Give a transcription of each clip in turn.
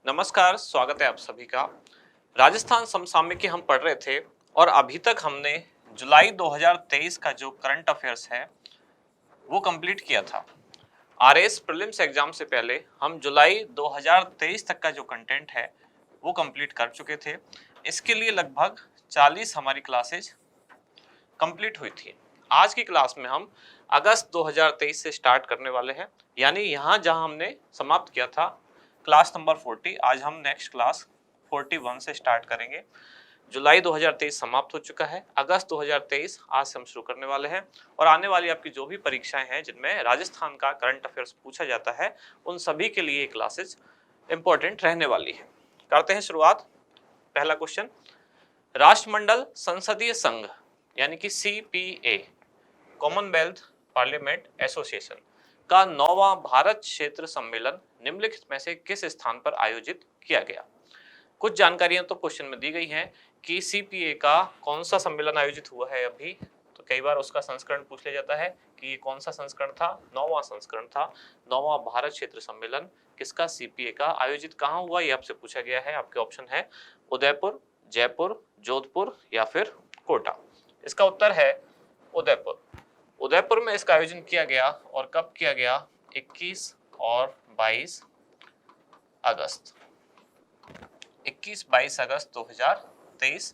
नमस्कार, स्वागत है आप सभी का। राजस्थान समसामयिकी हम पढ़ रहे थे और अभी तक हमने जुलाई 2023 का जो करंट अफेयर्स है वो कंप्लीट किया था। आरएस प्रीलिम्स एग्जाम से पहले हम जुलाई 2023 तक का जो कंटेंट है वो कंप्लीट कर चुके थे। इसके लिए लगभग 40 हमारी क्लासेज कंप्लीट हुई थी। आज की क्लास में हम अगस्त 2023 से स्टार्ट करने वाले हैं, यानी यहाँ जहाँ हमने समाप्त किया था क्लास नंबर 40, आज हम नेक्स्ट क्लास 41 से स्टार्ट करेंगे। जुलाई 2023 समाप्त हो चुका है, अगस्त 2023 आज से हम शुरू करने वाले हैं और आने वाली आपकी जो भी परीक्षाएं हैं जिनमें राजस्थान का करंट अफेयर्स पूछा जाता है उन सभी के लिए क्लासेस इंपॉर्टेंट रहने वाली है। करते हैं शुरुआत। पहला क्वेश्चन, राष्ट्रमंडल संसदीय संघ यानी कि CPA कॉमनवेल्थ पार्लियामेंट एसोसिएशन का 9वां भारत क्षेत्र सम्मेलन निम्नलिखित में से किस स्थान पर आयोजित किया गया। कुछ जानकारियां तो क्वेश्चन में दी गई हैं कि CPA का कौन सा सम्मेलन आयोजित हुआ है अभी, तो कई बार उसका संस्करण पूछ लिया जाता है कि ये कौन सा संस्करण था। 9वां संस्करण था। 9वां भारत क्षेत्र सम्मेलन किसका, CPA का, आयोजित कहाँ हुआ ये आपसे पूछा गया है। आपके ऑप्शन है उदयपुर, जयपुर, जोधपुर या फिर कोटा। इसका उत्तर है उदयपुर। उदयपुर में इसका आयोजन किया गया और कब किया गया, 21 और 22 अगस्त 21-22 अगस्त 2023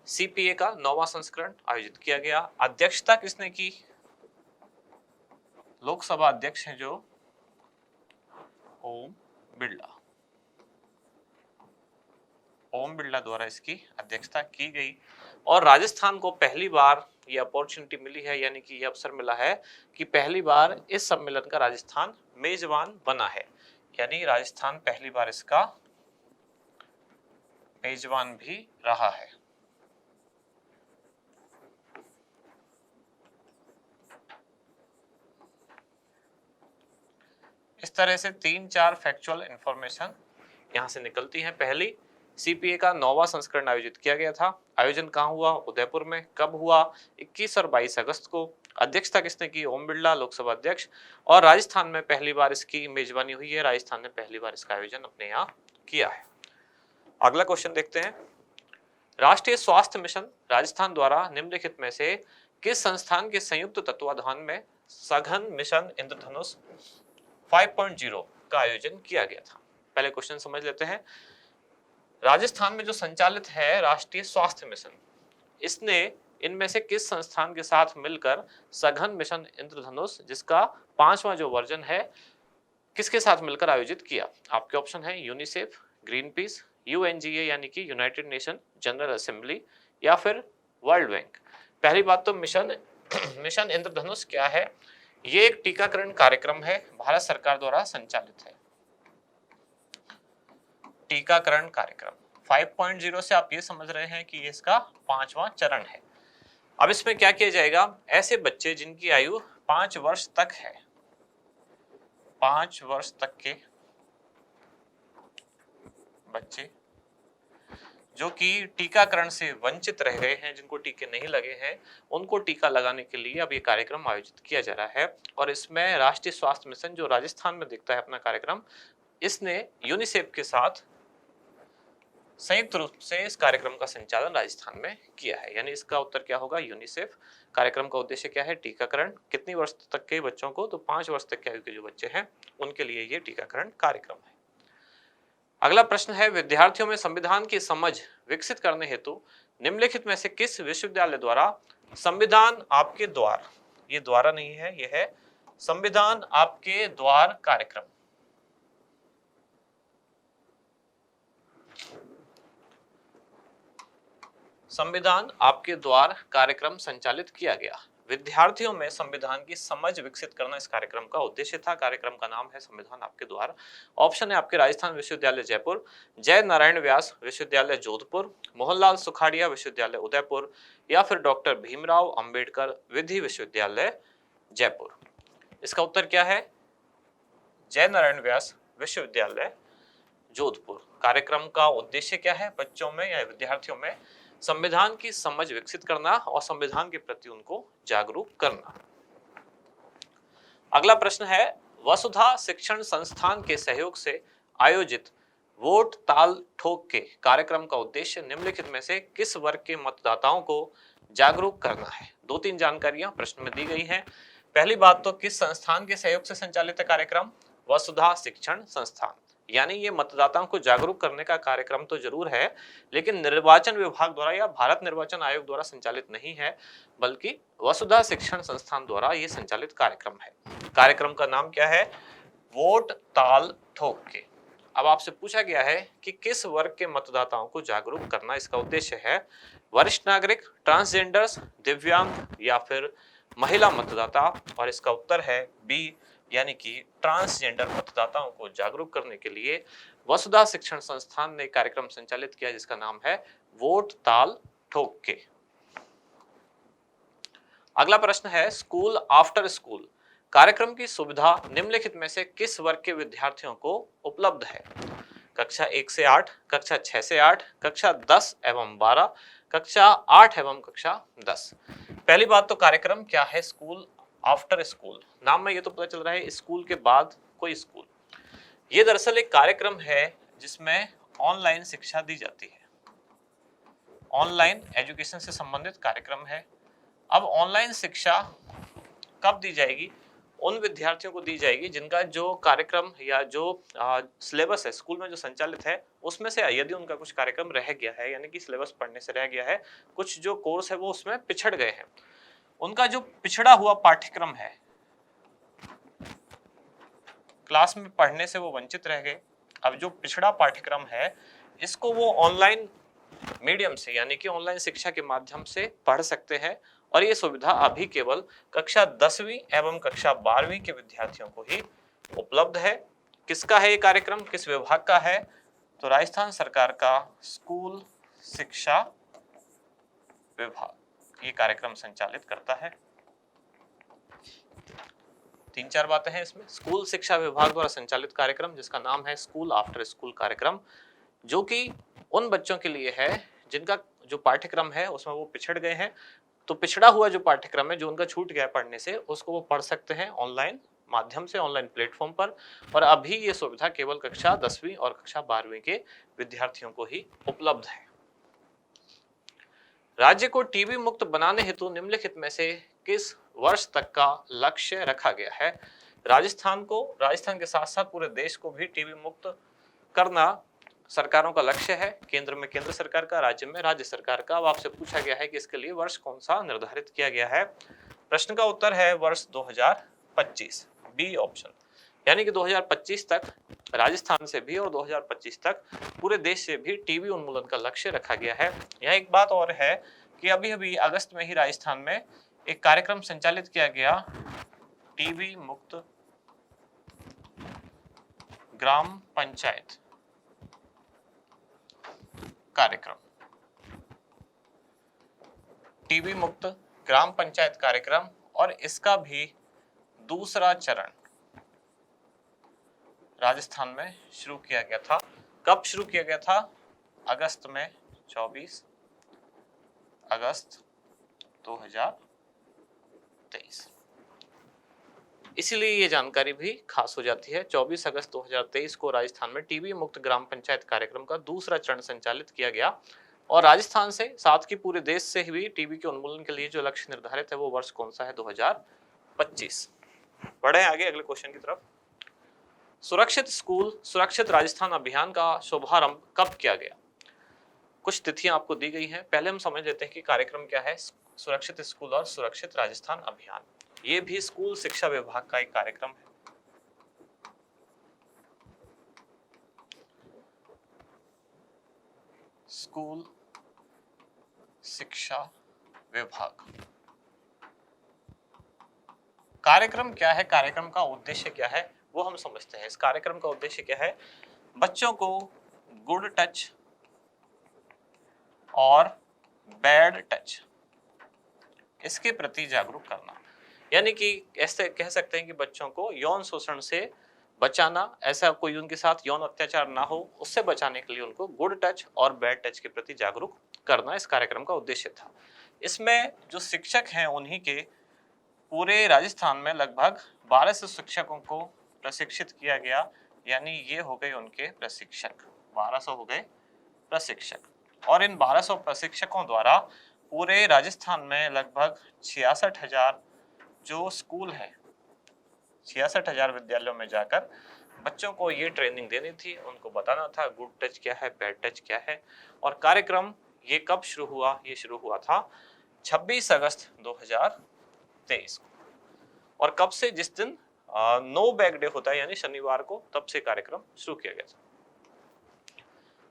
CPA का 9वां संस्करण आयोजित किया गया। अध्यक्षता किसने की, लोकसभा अध्यक्ष हैं जो ओम बिरला। ओम बिरला द्वारा इसकी अध्यक्षता की गई और राजस्थान को पहली बार ये अपॉर्चुनिटी मिली है, यानी कि ये अवसर मिला है कि पहली बार इस सम्मेलन का राजस्थान मेजबान बना है, यानी राजस्थान पहली बार इसका मेजबान भी रहा है। इस तरह से 3-4 फैक्चुअल इंफॉर्मेशन यहां से निकलती है। पहली, CPA का 9वां संस्करण आयोजित किया गया था। आयोजन कहाँ हुआ, उदयपुर में। कब हुआ, 21 और 22 अगस्त को। अध्यक्षता किसने की, ओम बिरला, लोकसभा अध्यक्ष। और राजस्थान में पहली बार इसकी मेजबानी हुई है, राजस्थान ने पहली बार इसका आयोजन अपने यहाँ किया है। अगला क्वेश्चन देखते हैं। राष्ट्रीय स्वास्थ्य मिशन राजस्थान द्वारा निम्नलिखित में से किस संस्थान के संयुक्त तत्वाधान में सघन मिशन इंद्रधनुष 5.0 का आयोजन किया गया था। पहले क्वेश्चन समझ लेते हैं। राजस्थान में जो संचालित है राष्ट्रीय स्वास्थ्य मिशन, इसने इनमें से किस संस्थान के साथ मिलकर सघन मिशन इंद्रधनुष, जिसका 5वां जो वर्जन है, किसके साथ मिलकर आयोजित किया। आपके ऑप्शन है यूनिसेफ, ग्रीन पीस, UNGA यानी कि यूनाइटेड नेशन जनरल असेंबली या फिर वर्ल्ड बैंक। पहली बात तो मिशन इंद्रधनुष क्या है, ये एक टीकाकरण कार्यक्रम है, भारत सरकार द्वारा संचालित है। टीकाकरण कार्यक्रम 5.0 से आप ये समझ रहे हैं कि ये इसका 5वां चरण है। अब इसमें क्या किया जाएगा, ऐसे बच्चे जिनकी आयु 5 वर्ष तक है, 5 वर्ष तक के बच्चे जो कि टीकाकरण से वंचित रह गए हैं, जिनको टीके नहीं लगे हैं, उनको टीका लगाने के लिए अब ये कार्यक्रम आयोजित किया जा रहा है। और इसमें राष्ट्रीय स्वास्थ्य मिशन जो राजस्थान में देखता है अपना कार्यक्रम, इसने यूनिसेफ के साथ संयुक्त रूप से इस कार्यक्रम का संचालन राजस्थान में किया है, यानी इसका उत्तर क्या होगा, यूनिसेफ। कार्यक्रम का उद्देश्य क्या है, टीकाकरण। कितनी वर्ष तक के बच्चों को, तो 5 वर्ष तक के आयु के जो बच्चे हैं उनके लिए ये टीकाकरण कार्यक्रम है। अगला प्रश्न है, विद्यार्थियों में संविधान की समझ विकसित करने हेतु निम्नलिखित में से किस विश्वविद्यालय द्वारा संविधान आपके द्वार, ये द्वारा नहीं है, ये है संविधान आपके द्वार कार्यक्रम, संविधान आपके द्वार कार्यक्रम संचालित किया गया। विद्यार्थियों में संविधान की समझ विकसित करना इस कार्यक्रम का उद्देश्य था। कार्यक्रम का नाम है संविधान आपके द्वार। ऑप्शन है आपके राजस्थान विश्वविद्यालय जयपुर, जय नारायण व्यास विश्वविद्यालय जोधपुर, मोहनलाल सुखाड़िया विश्वविद्यालय उदयपुर या फिर डॉक्टर भीमराव अंबेडकर विधि विश्वविद्यालय जयपुर। इसका उत्तर क्या है, जय नारायण व्यास विश्वविद्यालय जोधपुर। कार्यक्रम का उद्देश्य क्या है, बच्चों में या विद्यार्थियों में संविधान की समझ विकसित करना और संविधान के प्रति उनको जागरूक करना। अगला प्रश्न है, वसुधा शिक्षण संस्थान के सहयोग से आयोजित वोट ताल ठोक के कार्यक्रम का उद्देश्य निम्नलिखित में से किस वर्ग के मतदाताओं को जागरूक करना है? दो तीन जानकारियां प्रश्न में दी गई हैं। पहली बात तो किस संस्थान के सहयोग से संचालित है कार्यक्रम? वसुधा शिक्षण संस्थान। यानी ये मतदाताओं को जागरूक करने का कार्यक्रम तो जरूर है, लेकिन निर्वाचन विभाग द्वारा या भारत निर्वाचन आयोग द्वारा संचालित नहीं है, बल्कि वसुधा शिक्षण संस्थान द्वारा ये संचालित कार्यक्रम है। कार्यक्रम का नाम क्या है? वोट ताल ठोक के। अब आपसे पूछा गया है कि किस वर्ग के मतदाताओं को जागरूक करना इसका उद्देश्य है? वरिष्ठ नागरिक, ट्रांसजेंडर्स, दिव्यांग या फिर महिला मतदाता? और इसका उत्तर है बी, यानी कि ट्रांसजेंडर मतदाताओं को जागरूक करने के लिए वसुधा शिक्षण संस्थान ने कार्यक्रम संचालित किया जिसका नाम है वोट ताल ठोक के। अगला प्रश्न है स्कूल आफ्टर स्कूल कार्यक्रम की सुविधा निम्नलिखित में से किस वर्ग के विद्यार्थियों को उपलब्ध है? कक्षा 1 से 8, कक्षा 6 से 8, कक्षा 10 एवं 12, कक्षा 8 एवं कक्षा 10। पहली बात तो कार्यक्रम क्या है? School after school. नाम में ये तो पता चल रहा है स्कूल के बाद कोई स्कूल। ये दरअसल एक कार्यक्रम है जिसमें ऑनलाइन शिक्षा दी जाती है। ऑनलाइन एजुकेशन से संबंधित कार्यक्रम है। अब ऑनलाइन शिक्षा कब दी जाएगी? उन विद्यार्थियों को दी जाएगी जिनका जो कार्यक्रम या जो सिलेबस है स्कूल में जो संचालित है उसमें से यदि उनका कुछ कार्यक्रम रह गया है, यानी कि सिलेबस पढ़ने से रह गया है, कुछ जो कोर्स है वो उसमें पिछड़ गए हैं, उनका जो पिछड़ा हुआ पाठ्यक्रम है, क्लास में पढ़ने से वो वंचित रह गए, अब जो पिछड़ा पाठ्यक्रम है इसको वो ऑनलाइन मीडियम से यानी कि ऑनलाइन शिक्षा के माध्यम से पढ़ सकते हैं। और ये सुविधा अभी केवल कक्षा 10वीं एवं कक्षा 12वीं के विद्यार्थियों को ही उपलब्ध है। किसका है ये कार्यक्रम? किस विभाग का है? तो राजस्थान सरकार का स्कूल शिक्षा विभाग ये कार्यक्रम संचालित करता है। तीन चार बातें हैं इसमें। स्कूल शिक्षा विभाग द्वारा संचालित कार्यक्रम जिसका नाम है स्कूल आफ्टर स्कूल कार्यक्रम, जो कि उन बच्चों के लिए है जिनका जो पाठ्यक्रम है उसमें वो पिछड़ गए हैं। तो पिछड़ा हुआ जो पाठ्यक्रम है जो उनका छूट गया पढ़ने से, उसको वो पढ़ सकते हैं ऑनलाइन माध्यम से, ऑनलाइन प्लेटफॉर्म पर। और अभी ये सुविधा केवल कक्षा 10वीं और कक्षा 12वीं के विद्यार्थियों को ही उपलब्ध है। राज्य को टीबी मुक्त बनाने हेतु निम्नलिखित में से किस वर्ष तक का लक्ष्य रखा गया है? राजस्थान के साथ साथ पूरे देश को भी टीबी मुक्त करना सरकारों का लक्ष्य है। केंद्र में केंद्र सरकार का, राज्य में राज्य सरकार का। अब आपसे पूछा गया है कि इसके लिए वर्ष कौन सा निर्धारित किया गया है? प्रश्न का उत्तर है वर्ष 2025, बी ऑप्शन। यानी कि 2025 तक राजस्थान से भी और 2025 तक पूरे देश से भी टीबी उन्मूलन का लक्ष्य रखा गया है। यहाँ एक बात और है कि अभी अगस्त में ही राजस्थान में एक कार्यक्रम संचालित किया गया, टीबी मुक्त ग्राम पंचायत कार्यक्रम। टीबी मुक्त ग्राम पंचायत कार्यक्रम, और इसका भी दूसरा चरण राजस्थान में शुरू किया गया था। कब शुरू किया गया था? अगस्त में, 24 अगस्त 2023। इसीलिए ये जानकारी भी खास हो जाती है। 24 अगस्त 2023 को राजस्थान में टीबी मुक्त ग्राम पंचायत कार्यक्रम का दूसरा चरण संचालित किया गया। और राजस्थान से साथ ही पूरे देश से भी टीबी के उन्मूलन के लिए जो लक्ष्य निर्धारित है वो वर्ष कौन सा है? 2025। बढ़े आगे अगले क्वेश्चन की तरफ। सुरक्षित स्कूल सुरक्षित राजस्थान अभियान का शुभारंभ कब किया गया? कुछ तिथियां आपको दी गई हैं। पहले हम समझ लेते हैं कि कार्यक्रम क्या है। सुरक्षित स्कूल और सुरक्षित राजस्थान अभियान, ये भी स्कूल शिक्षा विभाग का एक कार्यक्रम है। स्कूल शिक्षा विभाग कार्यक्रम क्या है? कार्यक्रम का उद्देश्य क्या है वो हम समझते हैं। इस कार्यक्रम का उद्देश्य क्या है? बच्चों को गुड टच और बैड टच इसके प्रति जागरूक करना। यानी कि ऐसे कह सकते हैं कि बच्चों को यौन शोषण से बचाना, ऐसा कोई उनके साथ यौन अत्याचार ना हो, उससे बचाने के लिए उनको गुड टच और बैड टच के प्रति जागरूक करना इस कार्यक्रम का उद्देश्य था। इसमें जो शिक्षक हैं उन्हीं के पूरे राजस्थान में लगभग 1200 शिक्षकों को प्रशिक्षित किया गया, यानी ये हो गए उनके प्रशिक्षक। 1200 हो गए प्रशिक्षक। और इन 1200 प्रशिक्षकों द्वारा पूरे राजस्थान में लगभग 66,000 जो स्कूल है, 66,000 विद्यालयों में जाकर बच्चों को ये ट्रेनिंग देनी थी, उनको बताना था गुड टच क्या है, बैड टच क्या है। और कार्यक्रम ये कब शुरू हुआ? ये शुरू हुआ था 26 अगस्त 2023 को। और कब से? जिस दिन नो बैग डे होता है यानी शनिवार को, तब से कार्यक्रम शुरू किया गया था।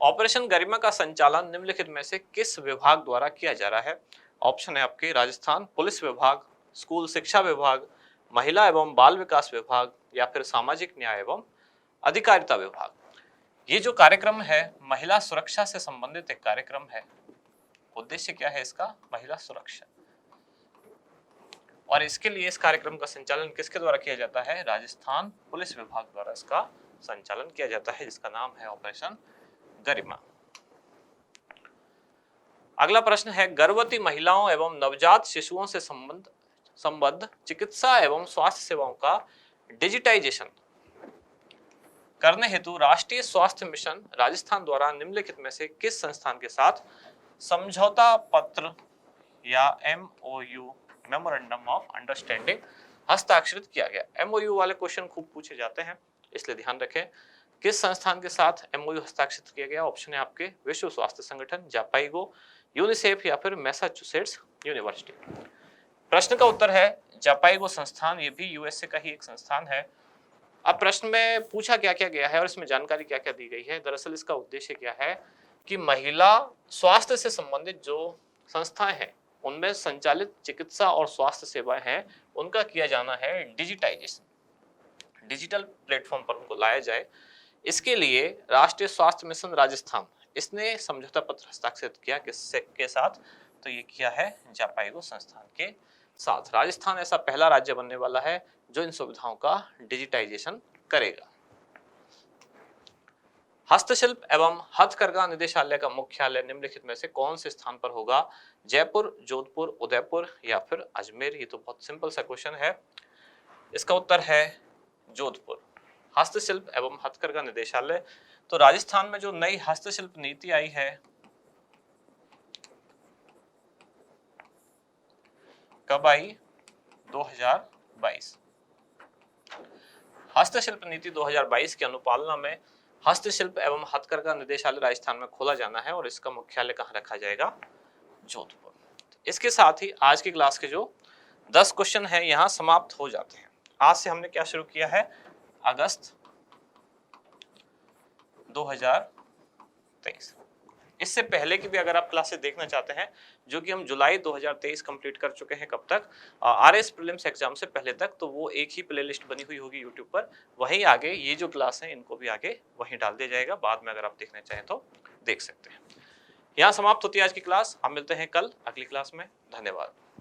ऑपरेशन गरिमा का संचालन निम्नलिखित में से किस विभाग द्वारा किया जा रहा है? ऑप्शन है आपके राजस्थान पुलिस विभाग, स्कूल शिक्षा विभाग, महिला एवं बाल विकास विभाग या फिर सामाजिक न्याय एवं अधिकारिता विभाग। ये जो कार्यक्रम है महिला सुरक्षा से संबंधित एक कार्यक्रम है। उद्देश्य क्या है इसका? महिला सुरक्षा। और इसके लिए इस कार्यक्रम का संचालन किसके द्वारा किया जाता है? राजस्थान पुलिस विभाग द्वारा इसका संचालन किया जाता है, जिसका नाम है ऑपरेशन गरिमा। अगला प्रश्न है गर्भवती महिलाओं एवं नवजात शिशुओं से संबद्ध चिकित्सा एवं स्वास्थ्य सेवाओं का डिजिटाइजेशन करने हेतु राष्ट्रीय स्वास्थ्य मिशन राजस्थान द्वारा निम्नलिखित में से किस संस्थान के साथ समझौता पत्र या MOU मेमोरेंडम ऑफ अंडरस्टैंडिंग हस्ताक्षरित किया गया? MOU वाले क्वेश्चन खूब पूछे जाते हैं, इसलिए ध्यान रखें। किस संस्थान के साथ MOU हस्ताक्षरित किया गया? ऑप्शन है आपके विश्व स्वास्थ्य संगठन, जापाइगो, यूनिसेफ या फिर मैसाचुसेट्स यूनिवर्सिटी। प्रश्न का उत्तर है जापाइगो संस्थान, ये भी USA का ही एक संस्थान है। अब प्रश्न में पूछा क्या क्या गया है और इसमें जानकारी क्या क्या दी गई है? दरअसल इसका उद्देश्य क्या है कि महिला स्वास्थ्य से संबंधित जो संस्थाएं हैं उनमें संचालित चिकित्सा और स्वास्थ्य सेवाएं हैं, उनका किया जाना है डिजिटाइजेशन, डिजिटल प्लेटफॉर्म पर उनको लाया जाए। इसके लिए राष्ट्रीय स्वास्थ्य मिशन राजस्थान इसने समझौता पत्र हस्ताक्षरित किया किसके साथ? तो ये किया है जापाइगो संस्थान के साथ। राजस्थान ऐसा पहला राज्य बनने वाला है जो इन सुविधाओं का डिजिटाइजेशन करेगा। हस्तशिल्प एवं हथकरघा निदेशालय का मुख्यालय निम्नलिखित में से कौन से स्थान पर होगा? जयपुर, जोधपुर, उदयपुर या फिर अजमेर? ये तो बहुत सिंपल सा क्वेश्चन है, इसका उत्तर है जोधपुर। हस्तशिल्प एवं हथकरघा निदेशालय। तो राजस्थान में जो नई हस्तशिल्प नीति आई है कब आई? 2022। हस्तशिल्प नीति 2022 की अनुपालना में हस्तशिल्प एवं हथकरघा निदेशालय राजस्थान में खोला जाना है और इसका मुख्यालय कहाँ रखा जाएगा? जोधपुर। इसके साथ ही आज की क्लास के जो 10 क्वेश्चन हैं यहाँ समाप्त हो जाते हैं। आज से हमने क्या शुरू किया है? अगस्त 2023। इससे पहले की भी अगर आप क्लासेस देखना चाहते हैं जो कि हम जुलाई 2023 कंप्लीट कर चुके हैं, कब तक? RS प्रीलिम्स एग्जाम से पहले तक, तो वो एक ही प्लेलिस्ट बनी हुई होगी यूट्यूब पर, वहीं आगे ये जो क्लास है इनको भी आगे वहीं डाल दिया जाएगा। बाद में अगर आप देखना चाहें तो देख सकते हैं। यहाँ समाप्त होती है आज की क्लास। हम मिलते हैं कल अगली क्लास में। धन्यवाद।